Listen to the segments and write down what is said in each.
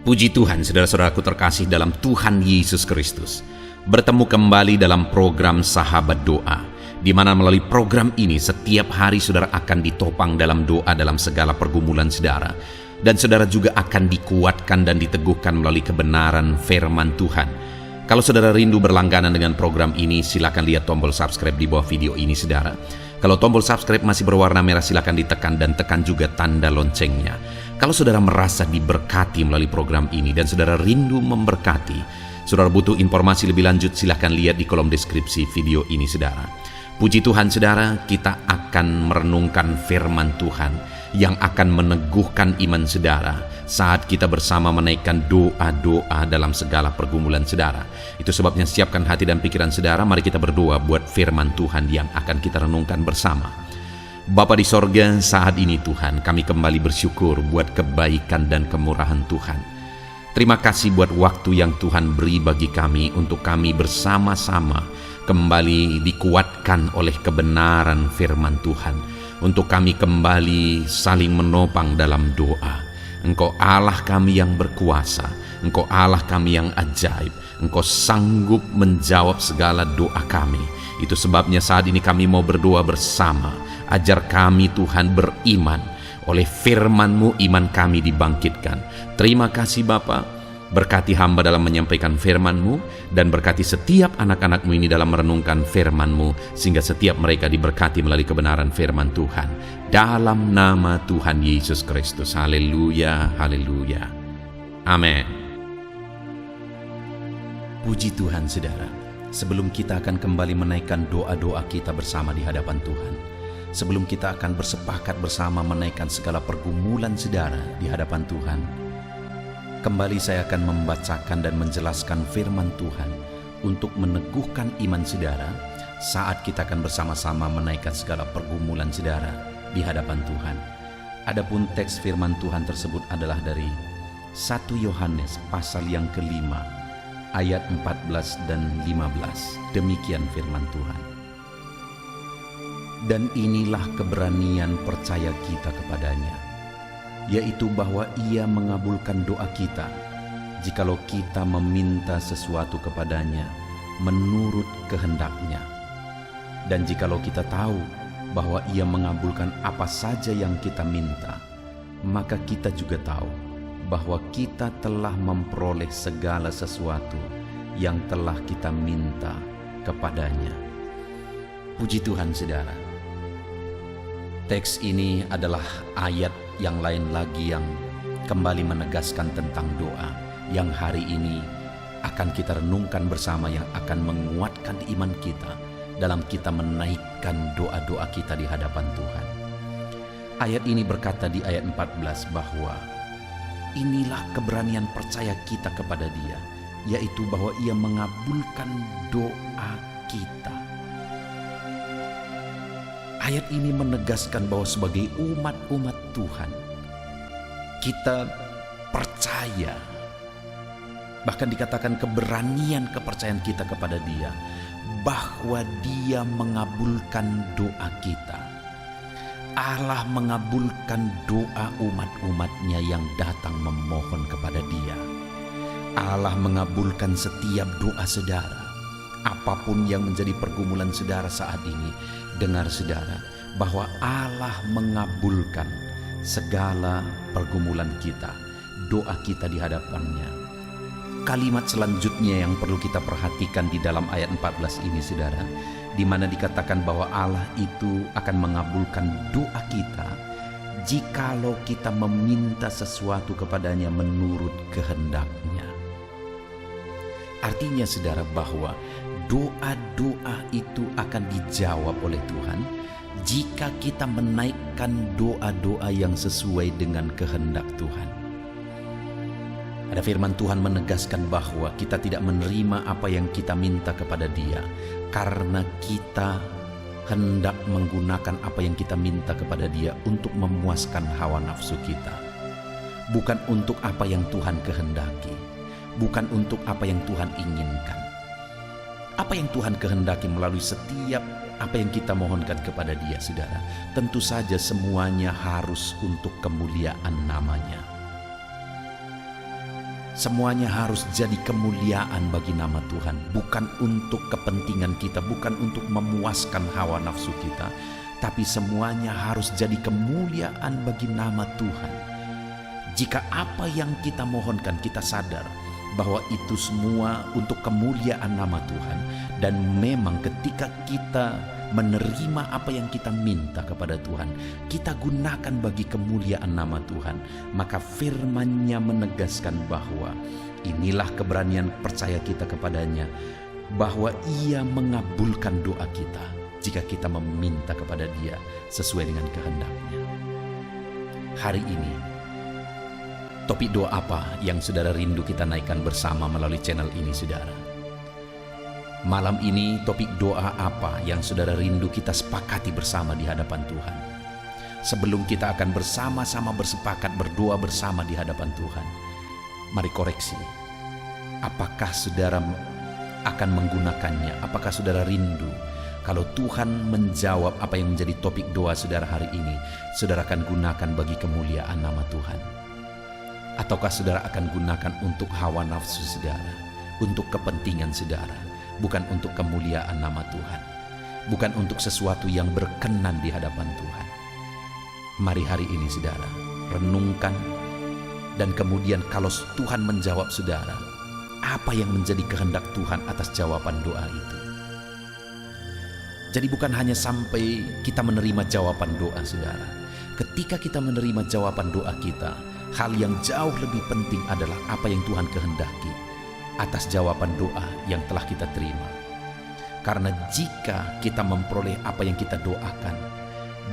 Puji Tuhan, saudara-saudaraku terkasih dalam Tuhan Yesus Kristus. Bertemu kembali dalam program Sahabat Doa, di mana melalui program ini setiap hari saudara akan ditopang dalam doa dalam segala pergumulan saudara. Dan saudara juga akan dikuatkan dan diteguhkan melalui kebenaran firman Tuhan. Kalau saudara rindu berlangganan dengan program ini, silakan lihat tombol subscribe di bawah video ini saudara. Kalau tombol subscribe masih berwarna merah, silakan ditekan dan tekan juga tanda loncengnya. Kalau saudara merasa diberkati melalui program ini dan saudara rindu memberkati, saudara butuh informasi lebih lanjut, silakan lihat di kolom deskripsi video ini saudara. Puji Tuhan saudara, kita akan merenungkan firman Tuhan yang akan meneguhkan iman saudara saat kita bersama menaikkan doa-doa dalam segala pergumulan saudara. Itu sebabnya siapkan hati dan pikiran saudara, mari kita berdoa buat firman Tuhan yang akan kita renungkan bersama. Bapa di sorga, saat ini Tuhan, kami kembali bersyukur buat kebaikan dan kemurahan Tuhan. Terima kasih buat waktu yang Tuhan beri bagi kami untuk kami bersama-sama kembali dikuatkan oleh kebenaran firman Tuhan. Untuk kami kembali saling menopang dalam doa. Engkau Allah kami yang berkuasa, Engkau Allah kami yang ajaib, Engkau sanggup menjawab segala doa kami. Itu sebabnya saat ini kami mau berdoa bersama. Ajar kami Tuhan beriman. Oleh firman-Mu iman kami dibangkitkan. Terima kasih Bapa. Berkati hamba dalam menyampaikan firman-Mu, dan berkati setiap anak-anak-Mu ini dalam merenungkan firman-Mu, sehingga setiap mereka diberkati melalui kebenaran firman Tuhan. Dalam nama Tuhan Yesus Kristus. Haleluya, haleluya. Amin. Puji Tuhan saudara. Sebelum kita akan kembali menaikkan doa-doa kita bersama di hadapan Tuhan, sebelum kita akan bersepakat bersama menaikkan segala pergumulan saudara di hadapan Tuhan, kembali saya akan membacakan dan menjelaskan firman Tuhan untuk meneguhkan iman saudara saat kita akan bersama-sama menaikkan segala pergumulan saudara di hadapan Tuhan. Adapun teks firman Tuhan tersebut adalah dari 1 Yohanes pasal yang kelima, ayat 14 dan 15. Demikian firman Tuhan. Dan inilah keberanian percaya kita kepadanya, yaitu bahwa Ia mengabulkan doa kita, jikalau kita meminta sesuatu kepadanya menurut kehendak-Nya. Dan jikalau kita tahu bahwa Ia mengabulkan apa saja yang kita minta, maka kita juga tahu bahwa kita telah memperoleh segala sesuatu yang telah kita minta kepadanya. Puji Tuhan saudara. Teks ini adalah ayat yang lain lagi yang kembali menegaskan tentang doa yang hari ini akan kita renungkan bersama, yang akan menguatkan iman kita dalam kita menaikkan doa-doa kita di hadapan Tuhan. Ayat ini berkata di ayat 14 bahwa inilah keberanian percaya kita kepada Dia, yaitu bahwa Ia mengabulkan doa kita. Ayat ini menegaskan bahwa sebagai umat-umat Tuhan, kita percaya, bahkan dikatakan keberanian kepercayaan kita kepada Dia, bahwa Dia mengabulkan doa kita. Allah mengabulkan doa umat-umatnya yang datang memohon kepada Dia. Allah mengabulkan setiap doa saudara. Apapun yang menjadi pergumulan saudara saat ini, dengar saudara, bahwa Allah mengabulkan segala pergumulan kita, doa kita di hadapannya. Kalimat selanjutnya yang perlu kita perhatikan di dalam ayat 14 ini saudara, di mana dikatakan bahwa Allah itu akan mengabulkan doa kita jikalau kita meminta sesuatu kepadanya menurut kehendak-Nya. Artinya saudara bahwa doa-doa itu akan dijawab oleh Tuhan jika kita menaikkan doa-doa yang sesuai dengan kehendak Tuhan. Ada firman Tuhan menegaskan bahwa kita tidak menerima apa yang kita minta kepada Dia karena kita hendak menggunakan apa yang kita minta kepada Dia untuk memuaskan hawa nafsu kita, bukan untuk apa yang Tuhan kehendaki, bukan untuk apa yang Tuhan inginkan. Apa yang Tuhan kehendaki melalui setiap apa yang kita mohonkan kepada Dia saudara, tentu saja semuanya harus untuk kemuliaan nama-Nya. Semuanya harus jadi kemuliaan bagi nama Tuhan, bukan untuk kepentingan kita, bukan untuk memuaskan hawa nafsu kita, tapi semuanya harus jadi kemuliaan bagi nama Tuhan. Jika apa yang kita mohonkan kita sadar bahwa itu semua untuk kemuliaan nama Tuhan, dan memang ketika kita menerima apa yang kita minta kepada Tuhan, kita gunakan bagi kemuliaan nama Tuhan, maka firman-Nya menegaskan bahwa inilah keberanian percaya kita kepadanya, bahwa Ia mengabulkan doa kita jika kita meminta kepada Dia sesuai dengan kehendak-Nya. Hari ini, topik doa apa yang saudara rindu kita naikkan bersama melalui channel ini, saudara? Malam ini topik doa apa yang saudara rindu kita sepakati bersama di hadapan Tuhan? Sebelum kita akan bersama-sama bersepakat berdoa bersama di hadapan Tuhan, mari koreksi. Apakah saudara akan menggunakannya? Apakah saudara rindu kalau Tuhan menjawab apa yang menjadi topik doa saudara hari ini, saudara akan gunakan bagi kemuliaan nama Tuhan? Ataukah saudara akan gunakan untuk hawa nafsu saudara, untuk kepentingan saudara, bukan untuk kemuliaan nama Tuhan, bukan untuk sesuatu yang berkenan di hadapan Tuhan? Mari hari ini saudara renungkan, dan kemudian kalau Tuhan menjawab saudara, apa yang menjadi kehendak Tuhan atas jawaban doa itu? Jadi bukan hanya sampai kita menerima jawaban doa saudara. Ketika kita menerima jawaban doa kita, hal yang jauh lebih penting adalah apa yang Tuhan kehendaki atas jawaban doa yang telah kita terima. Karena jika kita memperoleh apa yang kita doakan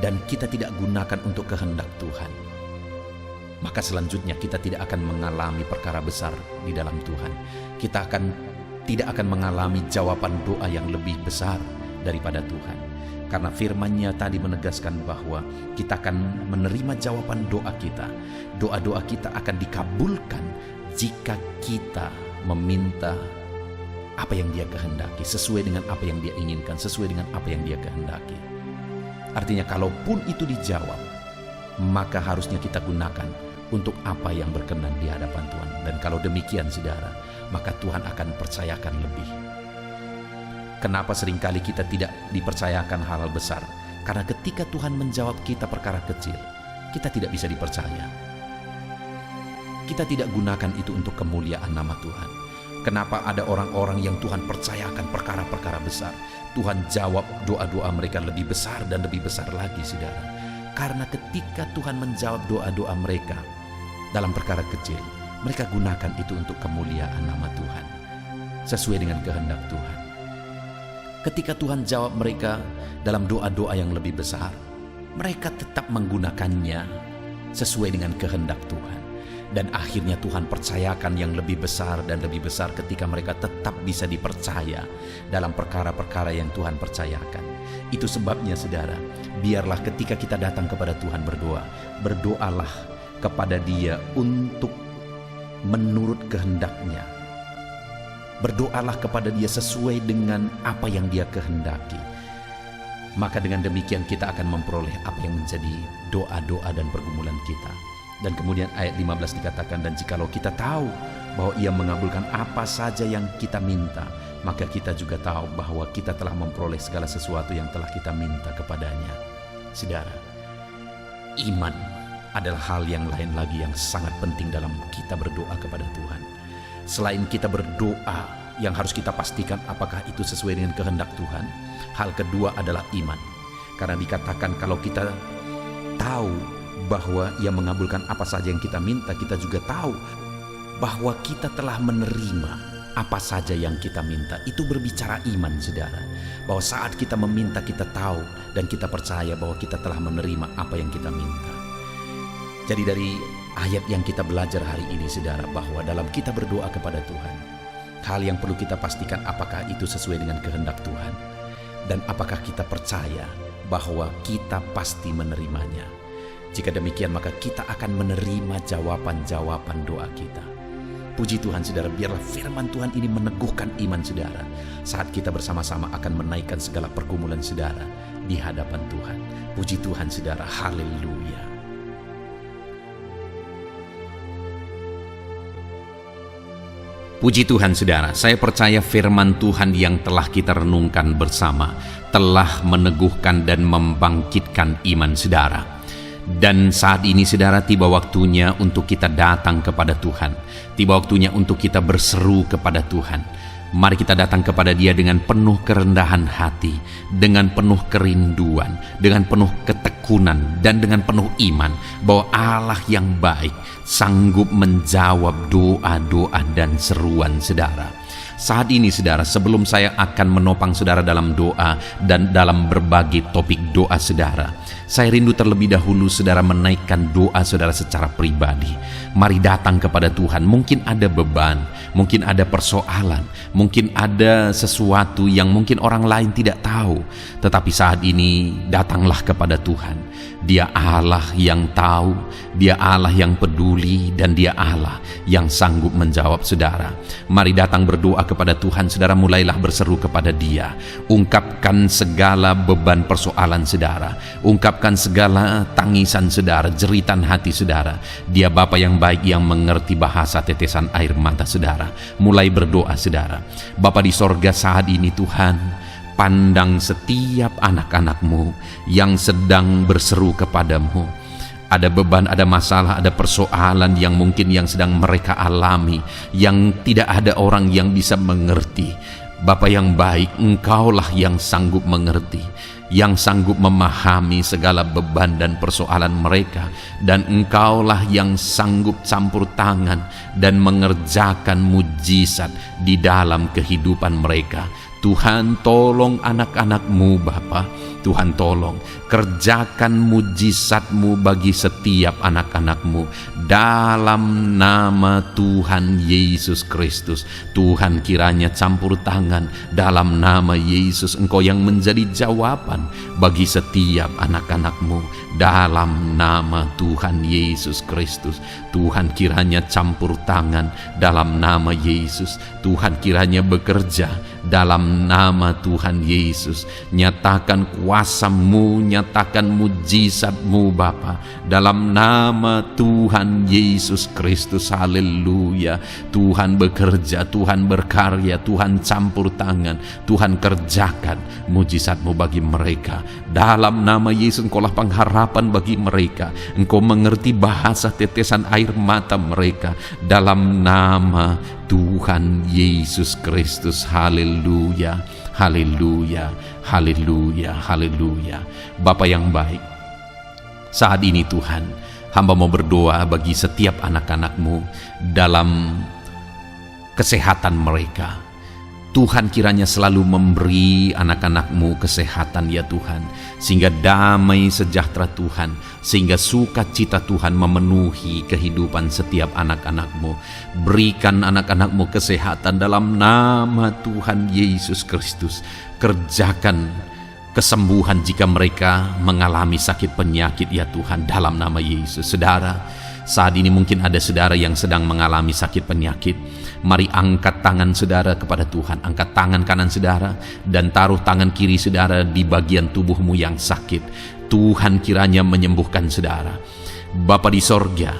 dan kita tidak gunakan untuk kehendak Tuhan, maka selanjutnya kita tidak akan mengalami perkara besar di dalam Tuhan. Kita tidak akan mengalami jawaban doa yang lebih besar daripada Tuhan. Karena firman-Nya tadi menegaskan bahwa kita akan menerima jawaban doa kita. Doa-doa kita akan dikabulkan jika kita meminta apa yang Dia kehendaki, sesuai dengan apa yang Dia inginkan, sesuai dengan apa yang Dia kehendaki. Artinya kalaupun itu dijawab, maka harusnya kita gunakan untuk apa yang berkenan di hadapan Tuhan. Dan kalau demikian saudara, maka Tuhan akan percayakan lebih. Kenapa seringkali kita tidak dipercayakan hal-hal besar? Karena ketika Tuhan menjawab kita perkara kecil, kita tidak bisa dipercaya. Kita tidak gunakan itu untuk kemuliaan nama Tuhan. Kenapa ada orang-orang yang Tuhan percayakan perkara-perkara besar, Tuhan jawab doa-doa mereka lebih besar dan lebih besar lagi, saudara? Karena ketika Tuhan menjawab doa-doa mereka dalam perkara kecil, mereka gunakan itu untuk kemuliaan nama Tuhan, sesuai dengan kehendak Tuhan. Ketika Tuhan jawab mereka dalam doa-doa yang lebih besar, mereka tetap menggunakannya sesuai dengan kehendak Tuhan. Dan akhirnya Tuhan percayakan yang lebih besar dan lebih besar ketika mereka tetap bisa dipercaya dalam perkara-perkara yang Tuhan percayakan. Itu sebabnya saudara, biarlah ketika kita datang kepada Tuhan berdoa, berdoalah kepada Dia untuk menurut kehendak-Nya. Berdoalah kepada Dia sesuai dengan apa yang Dia kehendaki. Maka dengan demikian kita akan memperoleh apa yang menjadi doa-doa dan pergumulan kita. Dan kemudian ayat 15 dikatakan, dan jikalau kita tahu bahwa Ia mengabulkan apa saja yang kita minta, maka kita juga tahu bahwa kita telah memperoleh segala sesuatu yang telah kita minta kepadanya. Saudara, iman adalah hal yang lain lagi yang sangat penting dalam kita berdoa kepada Tuhan. Selain kita berdoa, yang harus kita pastikan apakah itu sesuai dengan kehendak Tuhan. Hal kedua adalah iman. Karena dikatakan kalau kita tahu bahwa Ia mengabulkan apa saja yang kita minta, kita juga tahu bahwa kita telah menerima apa saja yang kita minta. Itu berbicara iman, saudara. Bahwa saat kita meminta, kita tahu dan kita percaya bahwa kita telah menerima apa yang kita minta. Jadi dari ayat yang kita belajar hari ini, saudara, bahwa dalam kita berdoa kepada Tuhan, hal yang perlu kita pastikan apakah itu sesuai dengan kehendak Tuhan, dan apakah kita percaya bahwa kita pasti menerimanya. Jika demikian, maka kita akan menerima jawaban-jawaban doa kita. Puji Tuhan, saudara, biarlah firman Tuhan ini meneguhkan iman saudara saat kita bersama-sama akan menaikkan segala pergumulan saudara di hadapan Tuhan. Puji Tuhan, saudara, haleluya. Puji Tuhan saudara, saya percaya firman Tuhan yang telah kita renungkan bersama telah meneguhkan dan membangkitkan iman saudara. Dan saat ini saudara, tiba waktunya untuk kita datang kepada Tuhan. Tiba waktunya untuk kita berseru kepada Tuhan. Mari kita datang kepada Dia dengan penuh kerendahan hati, dengan penuh kerinduan, dengan penuh ketekunan, dan dengan penuh iman bahwa Allah yang baik sanggup menjawab doa-doa dan seruan saudara. Saat ini saudara, sebelum saya akan menopang saudara dalam doa dan dalam berbagai topik doa saudara, saya rindu terlebih dahulu saudara menaikkan doa saudara secara pribadi. Mari datang kepada Tuhan. Mungkin ada beban, mungkin ada persoalan, mungkin ada sesuatu yang mungkin orang lain tidak tahu. Tetapi saat ini datanglah kepada Tuhan. Dia Allah yang tahu, Dia Allah yang peduli, dan Dia Allah yang sanggup menjawab saudara. Mari datang berdoa kepada Tuhan saudara, mulailah berseru kepada Dia. Ungkapkan segala beban persoalan saudara, ungkapkan segala tangisan saudara, jeritan hati saudara. Dia Bapa yang baik yang mengerti bahasa tetesan air mata saudara. Mulai berdoa saudara. Bapa di sorga, saat ini Tuhan, pandang setiap anak-anak-Mu yang sedang berseru kepadamu. Ada beban, ada masalah, ada persoalan yang mungkin yang sedang mereka alami, yang tidak ada orang yang bisa mengerti. Bapa yang baik, Engkaulah yang sanggup mengerti, yang sanggup memahami segala beban dan persoalan mereka, dan Engkaulah yang sanggup campur tangan dan mengerjakan mujizat di dalam kehidupan mereka. Tuhan, tolong anak-anak-Mu Bapa. Tuhan, tolong kerjakan mujizat-Mu bagi setiap anak-anak-Mu dalam nama Tuhan Yesus Kristus. Tuhan, kiranya campur tangan dalam nama Yesus. Engkau yang menjadi jawaban bagi setiap anak-anak-Mu dalam nama Tuhan Yesus Kristus. Tuhan, kiranya campur tangan dalam nama Yesus. Tuhan, kiranya bekerja dalam nama Tuhan Yesus. Nyatakan kuasa-Mu, nyatakan mujizat-Mu Bapa, dalam nama Tuhan Yesus Kristus. Haleluya. Tuhan bekerja, Tuhan berkarya, Tuhan campur tangan, Tuhan kerjakan mujizat-Mu bagi mereka. Dalam nama Yesus, Engkaulah pengharapan bagi mereka. Engkau mengerti bahasa tetesan air mata mereka. Dalam nama Tuhan Yesus Kristus. Haleluya, haleluya, haleluya, haleluya. Bapa yang baik, saat ini Tuhan, hamba mau berdoa bagi setiap anak-anak-Mu dalam kesehatan mereka. Tuhan, kiranya selalu memberi anak-anak-Mu kesehatan ya Tuhan, sehingga damai sejahtera Tuhan, sehingga sukacita Tuhan memenuhi kehidupan setiap anak-anak-Mu. Berikan anak-anak-Mu kesehatan dalam nama Tuhan Yesus Kristus. Kerjakan kesembuhan jika mereka mengalami sakit penyakit ya Tuhan, dalam nama Yesus. Saudara, saat ini mungkin ada saudara yang sedang mengalami sakit penyakit. Mari angkat tangan saudara kepada Tuhan. Angkat tangan kanan saudara dan taruh tangan kiri saudara di bagian tubuhmu yang sakit. Tuhan kiranya menyembuhkan saudara. Bapa di sorga,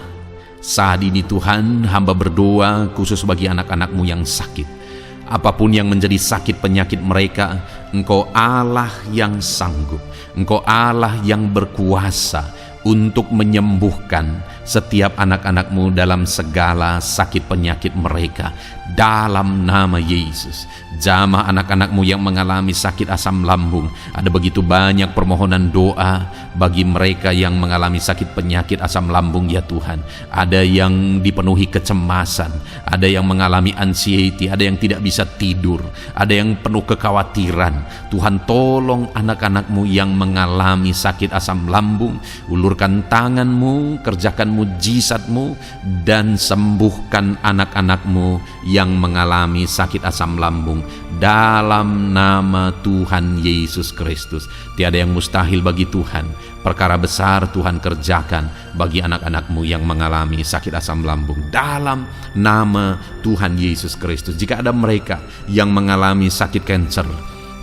saat ini Tuhan, hamba berdoa khusus bagi anak-anak-Mu yang sakit. Apapun yang menjadi sakit penyakit mereka, Engkau Allah yang sanggup, Engkau Allah yang berkuasa untuk menyembuhkan setiap anak-anak-Mu dalam segala sakit penyakit mereka. Dalam nama Yesus, jamah anak-anak-Mu yang mengalami sakit asam lambung. Ada begitu banyak permohonan doa bagi mereka yang mengalami sakit penyakit asam lambung ya Tuhan. Ada yang dipenuhi kecemasan, ada yang mengalami anxiety, ada yang tidak bisa tidur, ada yang penuh kekhawatiran. Tuhan, tolong anak-anak-Mu yang mengalami sakit asam lambung. Ulurkan tangan-Mu, kerjakan mujizat-Mu, dan sembuhkan anak-anak-Mu yang mengalami sakit asam lambung dalam nama Tuhan Yesus Kristus. Tiada yang mustahil bagi Tuhan. Perkara besar Tuhan kerjakan bagi anak-anak-Mu yang mengalami sakit asam lambung dalam nama Tuhan Yesus Kristus. Jika ada mereka yang mengalami sakit kanker,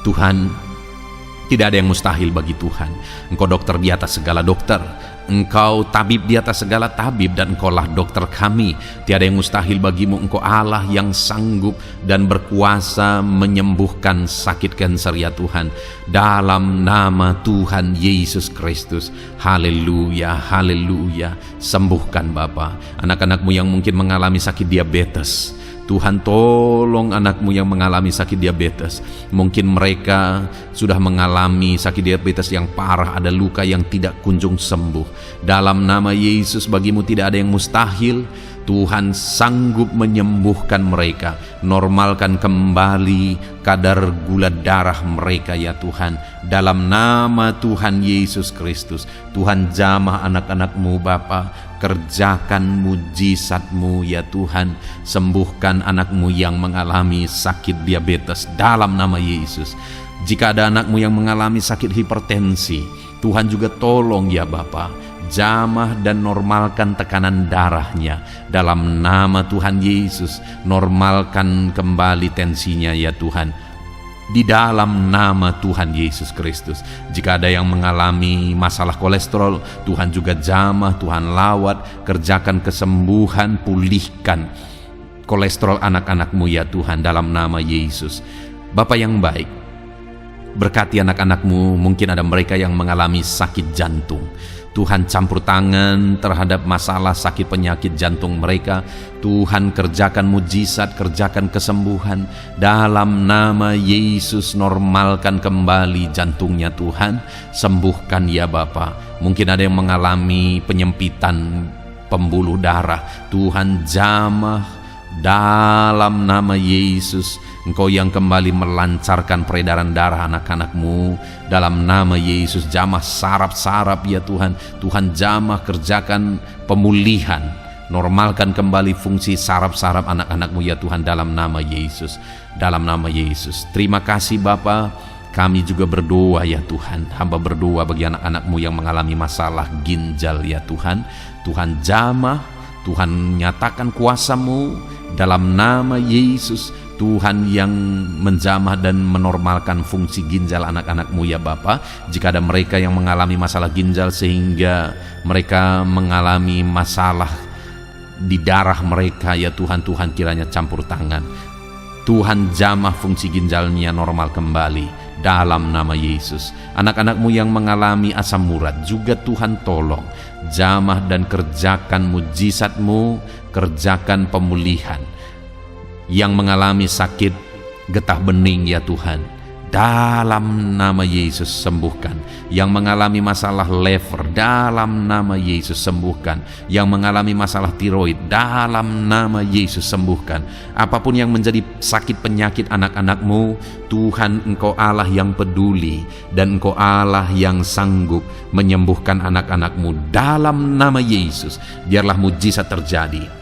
Tuhan, tidak ada yang mustahil bagi Tuhan. Engkau dokter di atas segala dokter. Engkau tabib di atas segala tabib, dan Engkaulah dokter kami. Tiada yang mustahil bagimu. Engkau Allah yang sanggup dan berkuasa menyembuhkan sakit kanker ya Tuhan. Dalam nama Tuhan Yesus Kristus. Haleluya, haleluya. Sembuhkan Bapa anak-anakmu yang mungkin mengalami sakit diabetes. Tuhan, tolong anakmu yang mengalami sakit diabetes. Mungkin mereka sudah mengalami sakit diabetes yang parah, ada luka yang tidak kunjung sembuh. Dalam nama Yesus, bagimu tidak ada yang mustahil. Tuhan sanggup menyembuhkan mereka. Normalkan kembali kadar gula darah mereka ya Tuhan. Dalam nama Tuhan Yesus Kristus. Tuhan, jamah anak-anakmu Bapa. Kerjakan mujizat-Mu ya Tuhan. Sembuhkan anakmu yang mengalami sakit diabetes dalam nama Yesus. Jika ada anakmu yang mengalami sakit hipertensi, Tuhan juga tolong ya Bapa. Jamah dan normalkan tekanan darahnya dalam nama Tuhan Yesus. Normalkan kembali tensinya ya Tuhan, di dalam nama Tuhan Yesus Kristus. Jika ada yang mengalami masalah kolesterol, Tuhan juga jamah, Tuhan lawat, kerjakan kesembuhan, pulihkan kolesterol anak-anakmu ya Tuhan dalam nama Yesus. Bapa yang baik, berkati anak-anakmu. Mungkin ada mereka yang mengalami sakit jantung. Tuhan, campur tangan terhadap masalah sakit penyakit jantung mereka. Tuhan, kerjakan mujizat, kerjakan kesembuhan dalam nama Yesus. Normalkan kembali jantungnya Tuhan. Sembuhkan ya Bapa. Mungkin ada yang mengalami penyempitan pembuluh darah. Tuhan, jamah dalam nama Yesus. Engkau yang kembali melancarkan peredaran darah anak-anakmu. Dalam nama Yesus, jamah saraf-saraf ya Tuhan. Tuhan, jamah, kerjakan pemulihan. Normalkan kembali fungsi saraf-saraf anak-anakmu ya Tuhan dalam nama Yesus. Dalam nama Yesus. Terima kasih Bapa. Kami juga berdoa ya Tuhan. Hamba berdoa bagi anak-anakmu yang mengalami masalah ginjal ya Tuhan. Tuhan, jamah. Tuhan, nyatakan kuasa-Mu dalam nama Yesus. Tuhan yang menjamah dan menormalkan fungsi ginjal anak-anakmu ya Bapa. Jika ada mereka yang mengalami masalah ginjal sehingga mereka mengalami masalah di darah mereka ya Tuhan, Tuhan kiranya campur tangan. Tuhan, jamah fungsi ginjalnya normal kembali dalam nama Yesus. Anak-anakmu yang mengalami asam urat juga Tuhan tolong. Jamah dan kerjakan mujizat-Mu, kerjakan pemulihan. Yang mengalami sakit getah bening ya Tuhan, dalam nama Yesus sembuhkan. Yang mengalami masalah lever, dalam nama Yesus sembuhkan. Yang mengalami masalah tiroid, dalam nama Yesus sembuhkan. Apapun yang menjadi sakit penyakit anak-anakmu, Tuhan, Engkau Allah yang peduli, dan Engkau Allah yang sanggup menyembuhkan anak-anakmu dalam nama Yesus. Biarlah mujizat terjadi.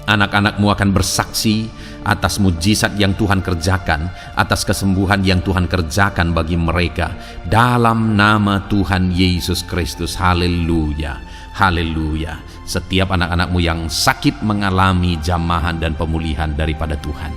Anak-anakmu akan bersaksi atas mujizat yang Tuhan kerjakan, atas kesembuhan yang Tuhan kerjakan bagi mereka. Dalam nama Tuhan Yesus Kristus. Haleluya, haleluya. Setiap anak-anakmu yang sakit mengalami jamahan dan pemulihan daripada Tuhan.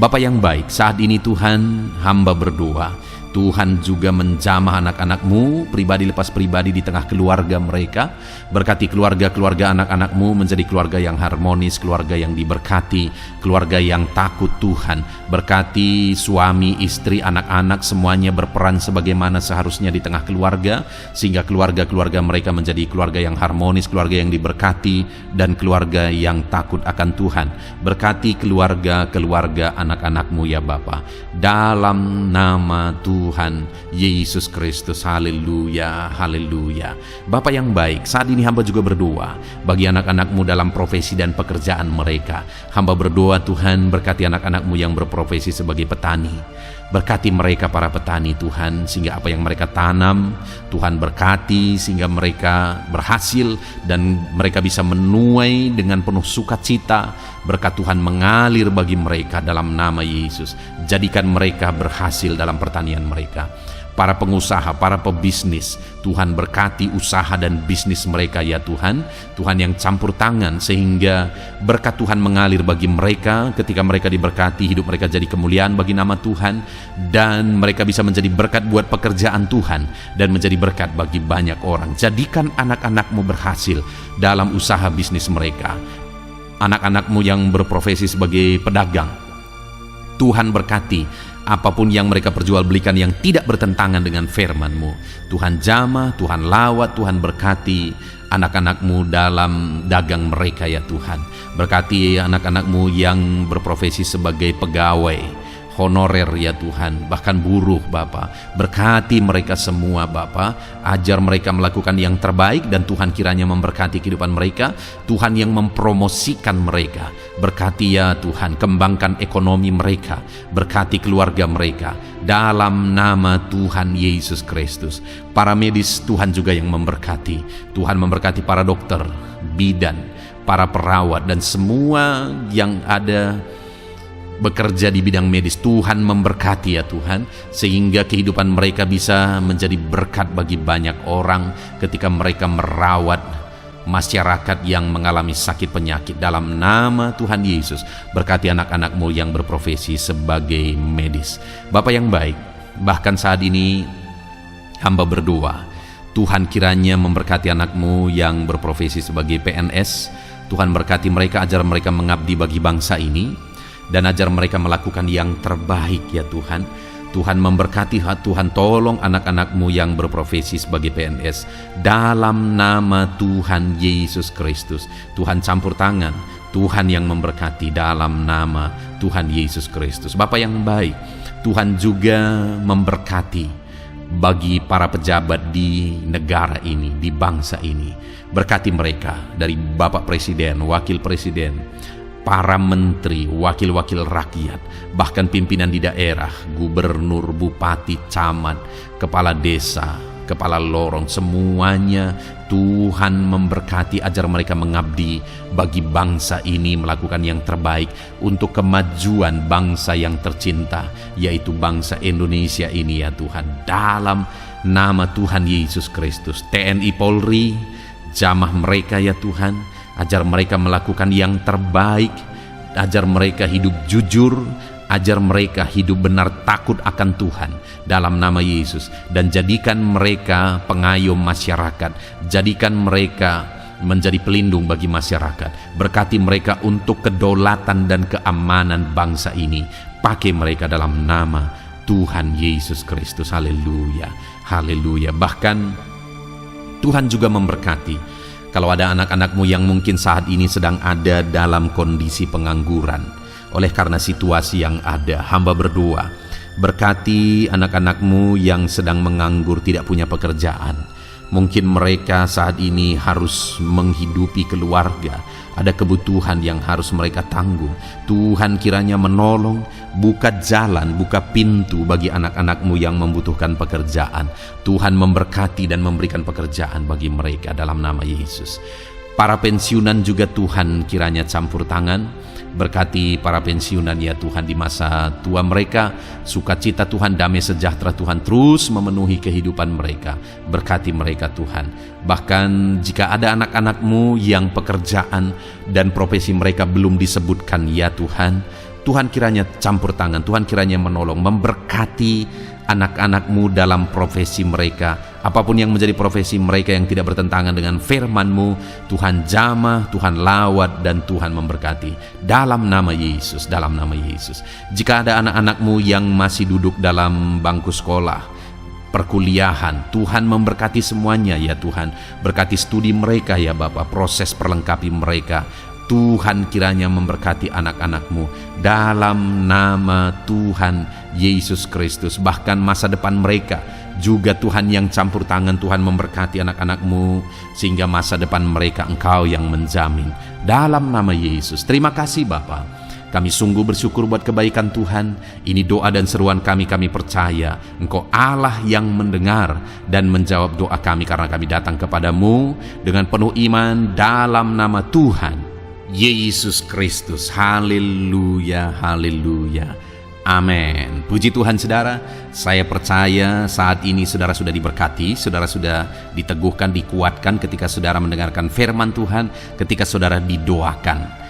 Bapa yang baik, saat ini Tuhan, hamba berdoa. Tuhan juga menjamah anak-anakmu, pribadi lepas pribadi di tengah keluarga mereka. Berkati keluarga-keluarga anak-anakmu menjadi keluarga yang harmonis, keluarga yang diberkati, keluarga yang takut Tuhan. Berkati suami, istri, anak-anak semuanya berperan sebagaimana seharusnya di tengah keluarga, sehingga keluarga-keluarga mereka menjadi keluarga yang harmonis, keluarga yang diberkati, dan keluarga yang takut akan Tuhan. Berkati keluarga-keluarga anak-anakmu ya Bapa, dalam nama Tuhan Yesus Kristus. Haleluya, haleluya. Bapa yang baik, saat ini hamba juga berdoa bagi anak-anakmu dalam profesi dan pekerjaan mereka. Hamba berdoa Tuhan, berkati anak-anakmu yang berprofesi sebagai petani. Berkati mereka para petani Tuhan, sehingga apa yang mereka tanam Tuhan berkati, sehingga mereka berhasil dan mereka bisa menuai dengan penuh sukacita. Berkat Tuhan mengalir bagi mereka dalam nama Yesus. Jadikan mereka berhasil dalam pertanian mereka. para pengusaha, para pebisnis. Tuhan berkati usaha dan bisnis mereka ya Tuhan. Tuhan yang campur tangan sehingga berkat Tuhan mengalir bagi mereka. Ketika mereka diberkati, hidup mereka jadi kemuliaan bagi nama Tuhan, dan mereka bisa menjadi berkat buat pekerjaan Tuhan dan menjadi berkat bagi banyak orang. Jadikan anak-anak-Mu berhasil dalam usaha bisnis mereka. Anak-anak-Mu yang berprofesi sebagai pedagang, Tuhan berkati apapun yang mereka perjualbelikan yang tidak bertentangan dengan firman-Mu. Tuhan jamah, Tuhan lawat, Tuhan berkati anak-anak-Mu dalam dagang mereka ya Tuhan. Berkati anak-anak-Mu yang berprofesi sebagai pegawai honorer ya Tuhan, bahkan buruh Bapa. Berkati mereka semua Bapa, ajar mereka melakukan yang terbaik, dan Tuhan kiranya memberkati kehidupan mereka. Tuhan yang mempromosikan mereka, berkati ya Tuhan, kembangkan ekonomi mereka, berkati keluarga mereka dalam nama Tuhan Yesus Kristus. Para medis Tuhan juga yang memberkati. Tuhan memberkati para dokter, bidan, para perawat, dan semua yang ada bekerja di bidang medis. Tuhan memberkati ya Tuhan, sehingga kehidupan mereka bisa menjadi berkat bagi banyak orang ketika mereka merawat masyarakat yang mengalami sakit penyakit. Dalam nama Tuhan Yesus, berkati anak-anak-Mu yang berprofesi sebagai medis. Bapa yang baik, bahkan saat ini hamba berdoa, Tuhan kiranya memberkati anak-Mu yang berprofesi sebagai PNS. Tuhan berkati mereka, ajar mereka mengabdi bagi bangsa ini, dan ajar mereka melakukan yang terbaik ya Tuhan. Tuhan memberkati, Tuhan tolong anak-anak-Mu yang berprofesi sebagai PNS dalam nama Tuhan Yesus Kristus. Tuhan campur tangan, Tuhan yang memberkati dalam nama Tuhan Yesus Kristus. Bapa yang baik, Tuhan juga memberkati bagi para pejabat di negara ini, di bangsa ini. Berkati mereka dari Bapak Presiden, Wakil Presiden, para menteri, wakil-wakil rakyat, bahkan pimpinan di daerah, gubernur, bupati, camat, kepala desa, kepala lorong, semuanya Tuhan memberkati, ajar mereka mengabdi bagi bangsa ini, melakukan yang terbaik untuk kemajuan bangsa yang tercinta, yaitu bangsa Indonesia ini ya Tuhan. Dalam nama Tuhan Yesus Kristus, TNI Polri, jamah mereka ya Tuhan, ajar mereka melakukan yang terbaik, ajar mereka hidup jujur, ajar mereka hidup benar takut akan Tuhan dalam nama Yesus, dan jadikan mereka pengayom masyarakat, jadikan mereka menjadi pelindung bagi masyarakat. Berkati mereka untuk kedaulatan dan keamanan bangsa ini. Pakai mereka dalam nama Tuhan Yesus Kristus. Haleluya, haleluya. Bahkan Tuhan juga memberkati kalau ada anak-anak-Mu yang mungkin saat ini sedang ada dalam kondisi pengangguran oleh karena situasi yang ada. Hamba berdoa, berkati anak-anak-Mu yang sedang menganggur, tidak punya pekerjaan. Mungkin mereka saat ini harus menghidupi keluarga, ada kebutuhan yang harus mereka tanggung. Tuhan kiranya menolong, buka jalan, buka pintu bagi anak-anak-Mu yang membutuhkan pekerjaan. Tuhan memberkati dan memberikan pekerjaan bagi mereka dalam nama Yesus. Para pensiunan juga Tuhan kiranya campur tangan, berkati para pensiunan ya Tuhan di masa tua mereka. Sukacita Tuhan, damai sejahtera Tuhan terus memenuhi kehidupan mereka. Berkati mereka Tuhan. Bahkan jika ada anak-anak-Mu yang pekerjaan dan profesi mereka belum disebutkan ya Tuhan, Tuhan kiranya campur tangan, Tuhan kiranya menolong, memberkati anak-anak-Mu dalam profesi mereka. Apapun yang menjadi profesi mereka yang tidak bertentangan dengan firman-Mu, Tuhan jamah, Tuhan lawat, dan Tuhan memberkati dalam nama Yesus, dalam nama Yesus. Jika ada anak-anak-Mu yang masih duduk dalam bangku sekolah, perkuliahan, Tuhan memberkati semuanya ya Tuhan. Berkati studi mereka ya Bapa, proses perlengkapi mereka. Tuhan kiranya memberkati anak-anak-Mu dalam nama Tuhan Yesus Kristus. Bahkan masa depan mereka juga Tuhan yang campur tangan. Tuhan memberkati anak-anak-Mu sehingga masa depan mereka Engkau yang menjamin dalam nama Yesus. Terima kasih Bapa. Kami sungguh bersyukur buat kebaikan Tuhan. Ini doa dan seruan kami percaya Engkau Allah yang mendengar dan menjawab doa kami, karena kami datang kepadamu dengan penuh iman dalam nama Tuhan Yesus Kristus. Haleluya, haleluya. Amin. Puji Tuhan saudara, saya percaya saat ini saudara sudah diberkati, saudara sudah diteguhkan, dikuatkan ketika saudara mendengarkan firman Tuhan, ketika saudara didoakan.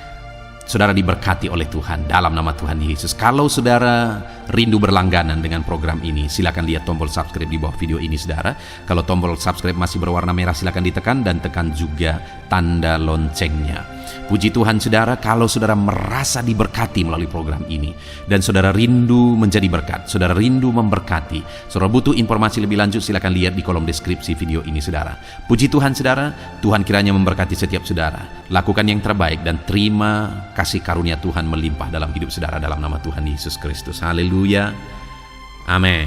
Saudara diberkati oleh Tuhan dalam nama Tuhan Yesus. Kalau saudara rindu berlangganan dengan program ini, silakan lihat tombol subscribe di bawah video ini saudara. Kalau tombol subscribe masih berwarna merah, silakan ditekan dan tekan juga tanda loncengnya. Puji Tuhan saudara, kalau saudara merasa diberkati melalui program ini dan saudara rindu menjadi berkat, saudara rindu memberkati, saudara butuh informasi lebih lanjut, silakan lihat di kolom deskripsi video ini saudara. Puji Tuhan saudara, Tuhan kiranya memberkati setiap saudara. Lakukan yang terbaik dan terima kasih karunia Tuhan melimpah dalam hidup saudara dalam nama Tuhan Yesus Kristus. Haleluya. Amin.